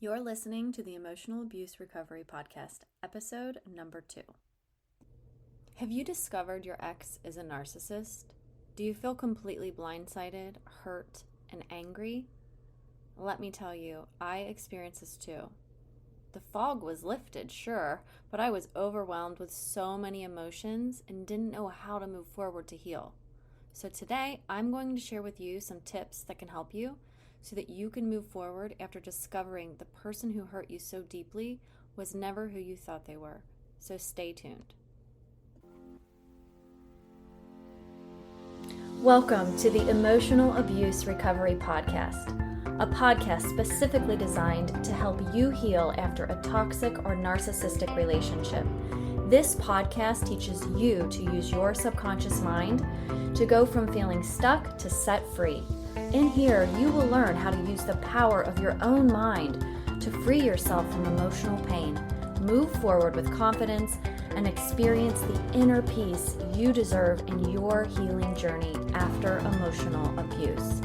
You're listening to the Emotional Abuse Recovery Podcast, episode number 2. Have you discovered your ex is a narcissist? Do you feel completely blindsided, hurt, and angry? Let me tell you, I experienced this too. The fog was lifted, sure, but I was overwhelmed with so many emotions and didn't know how to move forward to heal. So today, I'm going to share with you some tips that can help you so that you can move forward after discovering the person who hurt you so deeply was never who you thought they were. So stay tuned. Welcome to the Emotional Abuse Recovery Podcast, a podcast specifically designed to help you heal after a toxic or narcissistic relationship. This podcast teaches you to use your subconscious mind to go from feeling stuck to set free. In here, you will learn how to use the power of your own mind to free yourself from emotional pain, move forward with confidence, and experience the inner peace you deserve in your healing journey after emotional abuse.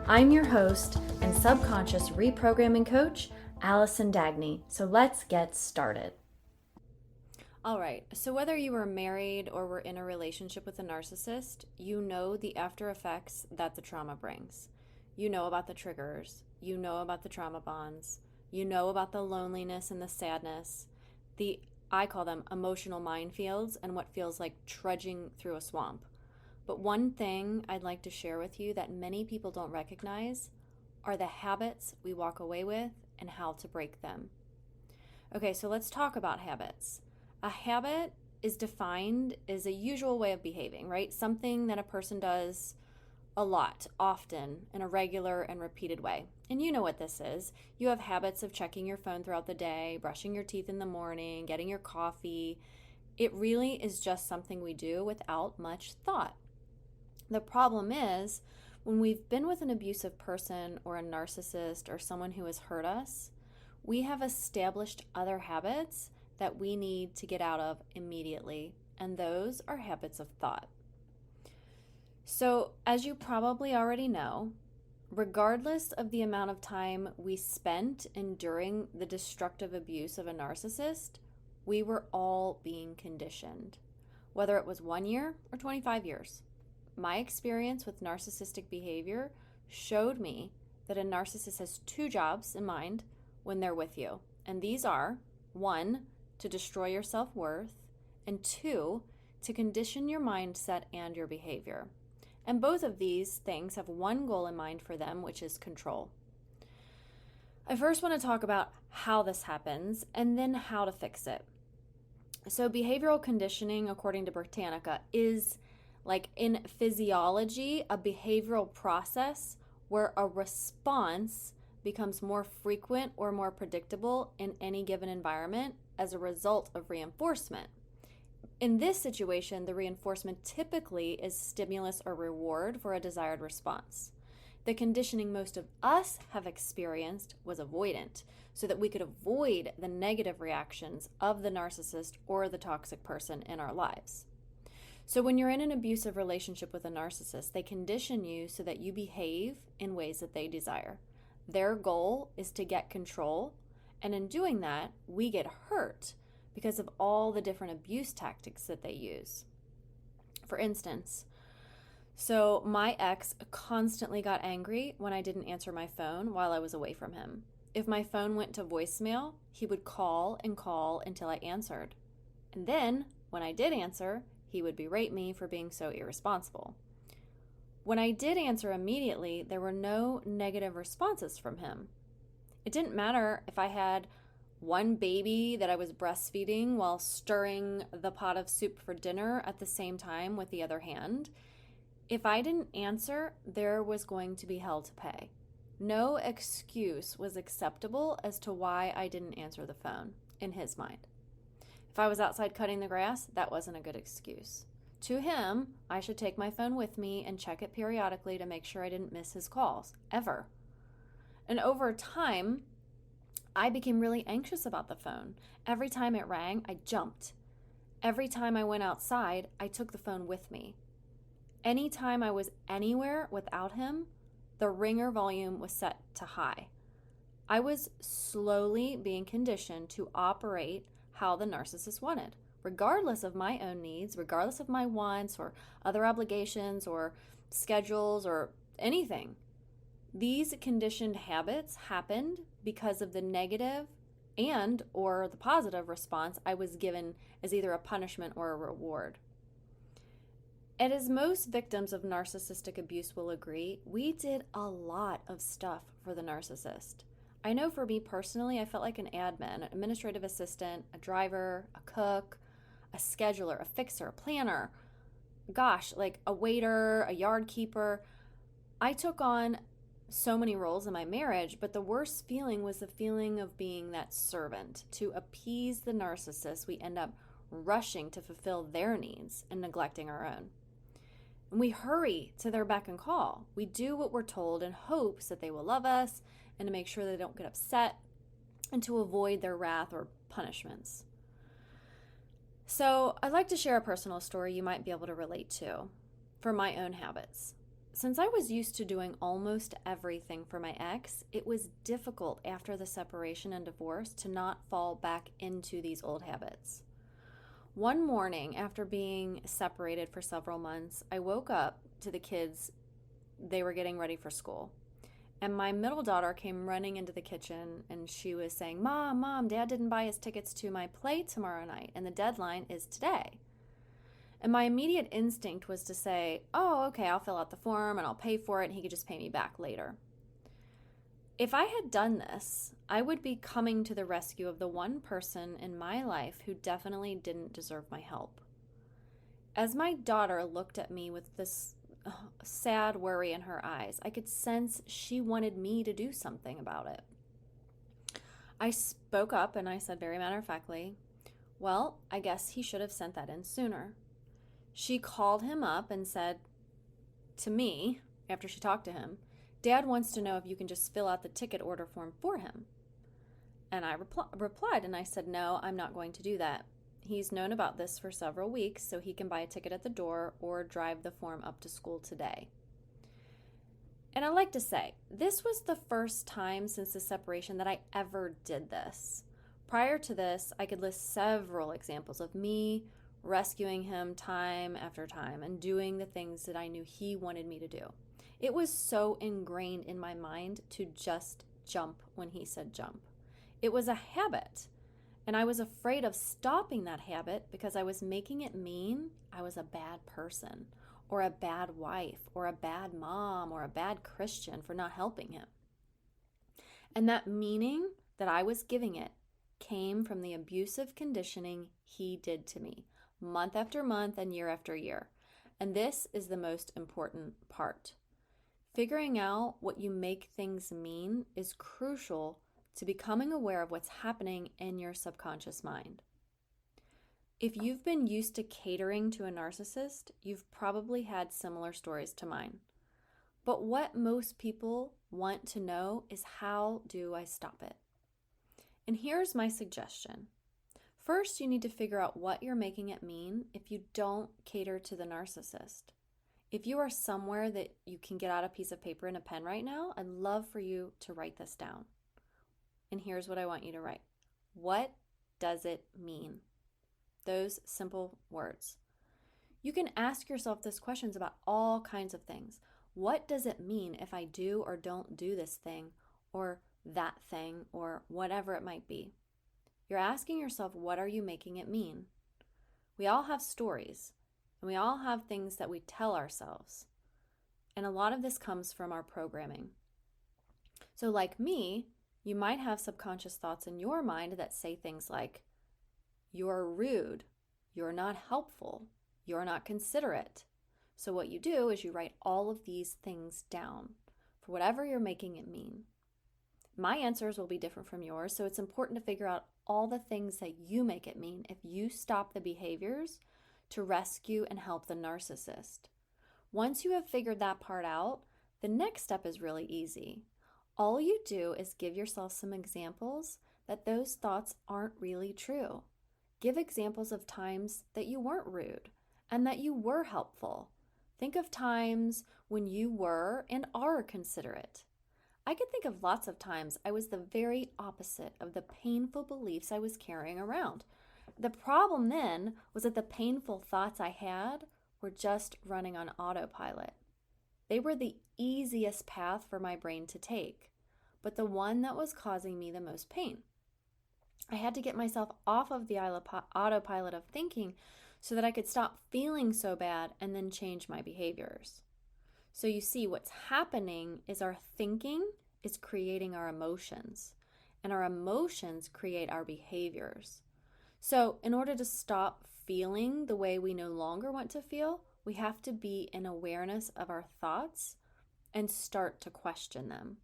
I'm your host and subconscious reprogramming coach, Allison Dagny. So let's get started. All right, so whether you were married or were in a relationship with a narcissist, you know the after effects that the trauma brings. You know about the triggers, you know about the trauma bonds, you know about the loneliness and the sadness, I call them emotional minefields and what feels like trudging through a swamp. But one thing I'd like to share with you that many people don't recognize are the habits we walk away with and how to break them. Okay, so let's talk about habits. A habit is defined as a usual way of behaving, right? Something that a person does a lot, often, in a regular and repeated way. And you know what this is. You have habits of checking your phone throughout the day, brushing your teeth in the morning, getting your coffee. It really is just something we do without much thought. The problem is, when we've been with an abusive person or a narcissist or someone who has hurt us, we have established other habits that we need to get out of immediately, and those are habits of thought. So, as you probably already know, regardless of the amount of time we spent enduring the destructive abuse of a narcissist, we were all being conditioned, whether it was 1 year or 25 years. My experience with narcissistic behavior showed me that a narcissist has 2 jobs in mind when they're with you, and these are 1, to destroy your self-worth, and 2, to condition your mindset and your behavior. And both of these things have one goal in mind for them, which is control. I first want to talk about how this happens and then how to fix it. So behavioral conditioning, according to Britannica, is like in physiology, a behavioral process where a response becomes more frequent or more predictable in any given environment as a result of reinforcement. In this situation, the reinforcement typically is stimulus or reward for a desired response. The conditioning most of us have experienced was avoidant, so that we could avoid the negative reactions of the narcissist or the toxic person in our lives. So when you're in an abusive relationship with a narcissist, they condition you so that you behave in ways that they desire. Their goal is to get control, and in doing that, we get hurt because of all the different abuse tactics that they use. For instance, so my ex constantly got angry when I didn't answer my phone while I was away from him. If my phone went to voicemail, he would call and call until I answered. And then, when I did answer, he would berate me for being so irresponsible. When I did answer immediately, there were no negative responses from him. It didn't matter if I had one baby that I was breastfeeding while stirring the pot of soup for dinner at the same time with the other hand. If I didn't answer, there was going to be hell to pay. No excuse was acceptable as to why I didn't answer the phone, in his mind. If I was outside cutting the grass, that wasn't a good excuse. To him, I should take my phone with me and check it periodically to make sure I didn't miss his calls, ever. And over time, I became really anxious about the phone. Every time it rang, I jumped. Every time I went outside, I took the phone with me. Anytime I was anywhere without him, the ringer volume was set to high. I was slowly being conditioned to operate how the narcissist wanted, regardless of my own needs, regardless of my wants or other obligations or schedules or anything. These conditioned habits happened because of the negative and or the positive response I was given as either a punishment or a reward. And as most victims of narcissistic abuse will agree, we did a lot of stuff for the narcissist. I know for me personally, I felt like an admin, an administrative assistant, a driver, a cook, a scheduler, a fixer, a planner, gosh, like a waiter, a yard keeper. I took on so many roles in my marriage, but the worst feeling was the feeling of being that servant. To appease the narcissist, we end up rushing to fulfill their needs and neglecting our own. And we hurry to their beck and call. We do what we're told in hopes that they will love us and to make sure they don't get upset and to avoid their wrath or punishments. So I'd like to share a personal story you might be able to relate to for my own habits. Since I was used to doing almost everything for my ex, it was difficult after the separation and divorce to not fall back into these old habits. One morning, after being separated for several months, I woke up to the kids. They were getting ready for school. And my middle daughter came running into the kitchen and she was saying, Mom, Dad didn't buy his tickets to my play tomorrow night and the deadline is today. And my immediate instinct was to say, oh, okay, I'll fill out the form and I'll pay for it and he could just pay me back later. If I had done this, I would be coming to the rescue of the one person in my life who definitely didn't deserve my help. As my daughter looked at me with this sad worry in her eyes, I could sense she wanted me to do something about it. I spoke up and I said very matter-of-factly, well, I guess he should have sent that in sooner. She called him up and said to me, after she talked to him, Dad wants to know if you can just fill out the ticket order form for him. And I replied and I said, no, I'm not going to do that. He's known about this for several weeks, so he can buy a ticket at the door or drive the form up to school today. And I like to say, this was the first time since the separation that I ever did this. Prior to this, I could list several examples of me rescuing him time after time and doing the things that I knew he wanted me to do. It was so ingrained in my mind to just jump when he said jump. It was a habit. And I was afraid of stopping that habit because I was making it mean I was a bad person or a bad wife or a bad mom or a bad Christian for not helping him. And that meaning that I was giving it came from the abusive conditioning he did to me month after month and year after year. And this is the most important part. Figuring out what you make things mean is crucial to becoming aware of what's happening in your subconscious mind. If you've been used to catering to a narcissist, you've probably had similar stories to mine. But what most people want to know is, how do I stop it? And here's my suggestion. First, you need to figure out what you're making it mean if you don't cater to the narcissist. If you are somewhere that you can get out a piece of paper and a pen right now, I'd love for you to write this down. And here's what I want you to write. What does it mean? Those simple words. You can ask yourself these questions about all kinds of things. What does it mean if I do or don't do this thing or that thing or whatever it might be? You're asking yourself, what are you making it mean? We all have stories and we all have things that we tell ourselves. And a lot of this comes from our programming. So like me, you might have subconscious thoughts in your mind that say things like, you're rude, you're not helpful, you're not considerate. So what you do is you write all of these things down for whatever you're making it mean. My answers will be different from yours, so it's important to figure out all the things that you make it mean if you stop the behaviors to rescue and help the narcissist. Once you have figured that part out, the next step is really easy. All you do is give yourself some examples that those thoughts aren't really true. Give examples of times that you weren't rude and that you were helpful. Think of times when you were and are considerate. I could think of lots of times I was the very opposite of the painful beliefs I was carrying around. The problem then was that the painful thoughts I had were just running on autopilot. They were the easiest path for my brain to take, but the one that was causing me the most pain. I had to get myself off of the autopilot of thinking so that I could stop feeling so bad and then change my behaviors. So you see, what's happening is our thinking is creating our emotions, and our emotions create our behaviors. So in order to stop feeling the way we no longer want to feel, we have to be in awareness of our thoughts and start to question them.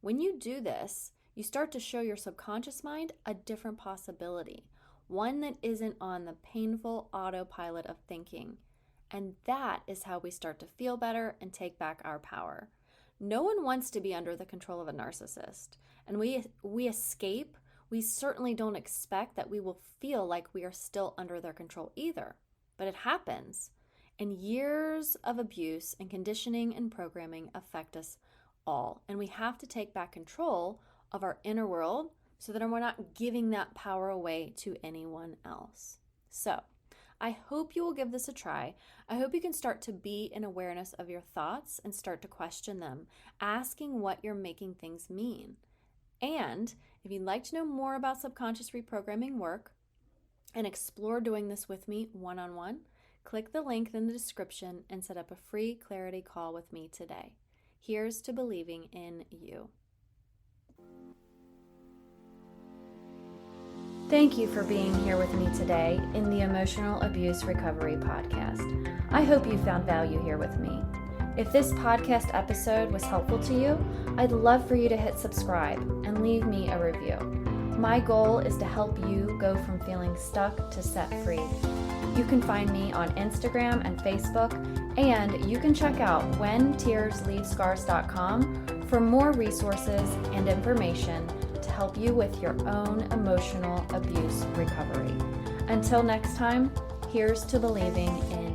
When you do this, you start to show your subconscious mind a different possibility, one that isn't on the painful autopilot of thinking. And that is how we start to feel better and take back our power. No one wants to be under the control of a narcissist. And we escape. We certainly don't expect that we will feel like we are still under their control either. But it happens. And years of abuse and conditioning and programming affect us all. And we have to take back control of our inner world so that we're not giving that power away to anyone else. So, I hope you will give this a try. I hope you can start to be in awareness of your thoughts and start to question them, asking what you're making things mean. And if you'd like to know more about subconscious reprogramming work and explore doing this with me one-on-one, click the link in the description and set up a free clarity call with me today. Here's to believing in you. Thank you for being here with me today in the Emotional Abuse Recovery Podcast. I hope you found value here with me. If this podcast episode was helpful to you, I'd love for you to hit subscribe and leave me a review. My goal is to help you go from feeling stuck to set free. You can find me on Instagram and Facebook, and you can check out whentearsleavescars.com for more resources and information to help you with your own emotional abuse recovery. Until next time, here's to believing in